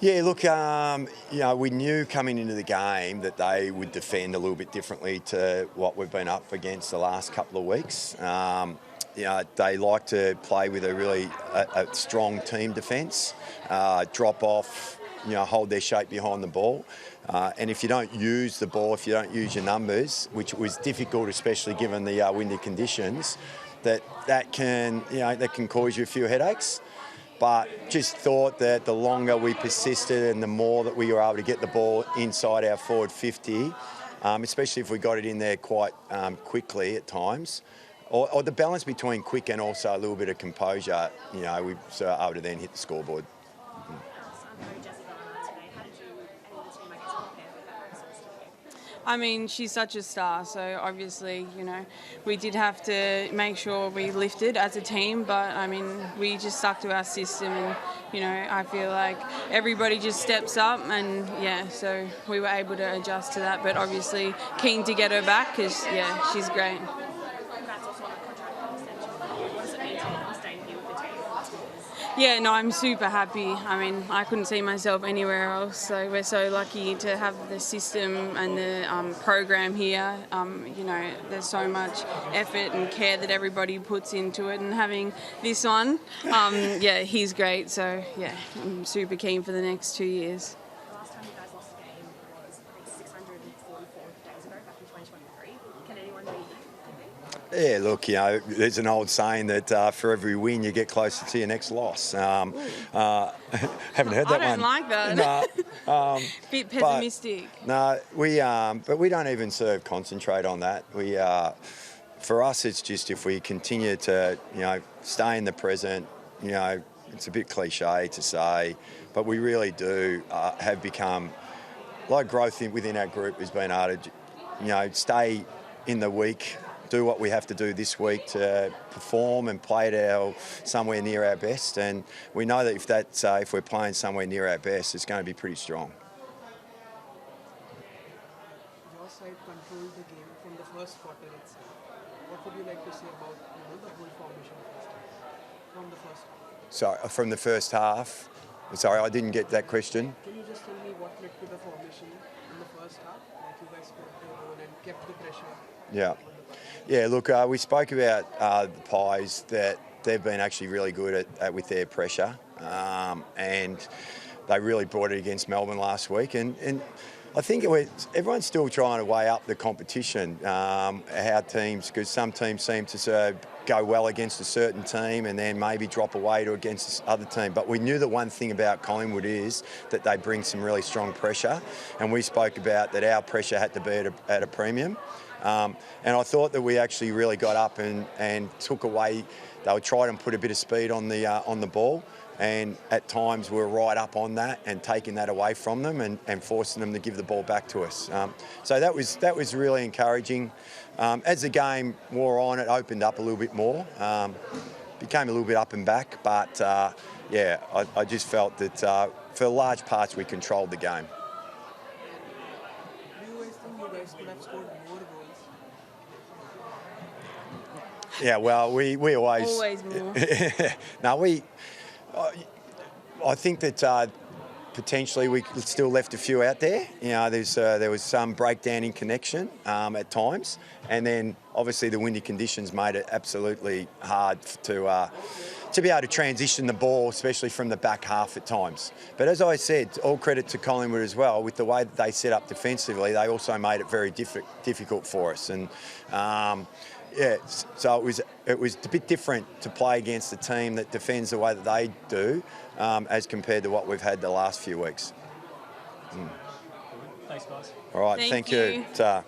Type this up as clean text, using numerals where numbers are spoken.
Yeah, look, we knew coming into the game that they would defend a little bit differently to what we've been up against the last couple of weeks. They like to play with a strong team defence, drop off, hold their shape behind the ball. And if you don't use the ball, if you don't use your numbers, which was difficult, especially given the windy conditions, that can cause you a few headaches. But just thought that the longer we persisted and the more that we were able to get the ball inside our forward 50, especially if we got it in there quite quickly at times, or the balance between quick and also a little bit of composure, we were able to then hit the scoreboard. I mean, she's such a star, so obviously, we did have to make sure we lifted as a team, but I mean, we just stuck to our system and, I feel like everybody just steps up and, so we were able to adjust to that, but obviously keen to get her back because, she's great. Yeah, no, I'm super happy. I mean, I couldn't see myself anywhere else. So we're so lucky to have the system and the program here. There's so much effort and care that everybody puts into it. And having this one, he's great. So, I'm super keen for the next 2 years. Last time you guys lost a game was, I think, 644 days ago, back in 2023. Can anyone beat you? Yeah, look, there's an old saying that for every win you get closer to your next loss. Haven't heard that one. I don't like that. No. Bit pessimistic. But we don't even concentrate on that. For us, it's just if we continue to, stay in the present, it's a bit cliche to say, but we really do have become, like growth within our group has been able to, stay in the week, do what we have to do this week to perform and play at somewhere near our best. And we know that if we're playing somewhere near our best, it's going to be pretty strong. Your side controlled the game from the first quarter itself. What would you like to say about the whole formation from the first half? So from the first half, sorry, I didn't get that question. Can you just tell me what led to the formation in the first half? Like you guys put the role and kept the pressure. Yeah. Yeah, look, we spoke about the Pies, that they've been actually really good with their pressure, and they really brought it against Melbourne last week. And I think everyone's still trying to weigh up the competition, how teams, because some teams seem to go well against a certain team and then maybe drop away to against this other team. But we knew the one thing about Collingwood is that they bring some really strong pressure, and we spoke about that our pressure had to be at a premium. And I thought that we actually really got up and took away. They would try and put a bit of speed on the ball, and at times we were right up on that and taking that away from them and forcing them to give the ball back to us. So that was really encouraging. As the game wore on, it opened up a little bit more, became a little bit up and back. But I just felt that for large parts we controlled the game. Do you guys think you guys could have scored more goals? Yeah, well, we always more. No, I think that potentially we still left a few out there. There was some breakdown in connection at times, and then obviously the windy conditions made it absolutely hard to be able to transition the ball, especially from the back half at times. But as I said, all credit to Collingwood as well. With the way that they set up defensively, they also made it very difficult for us. And so it was a bit different to play against a team that defends the way that they do, as compared to what we've had the last few weeks. Thanks, guys. All right, Thank thank you. you. Ta.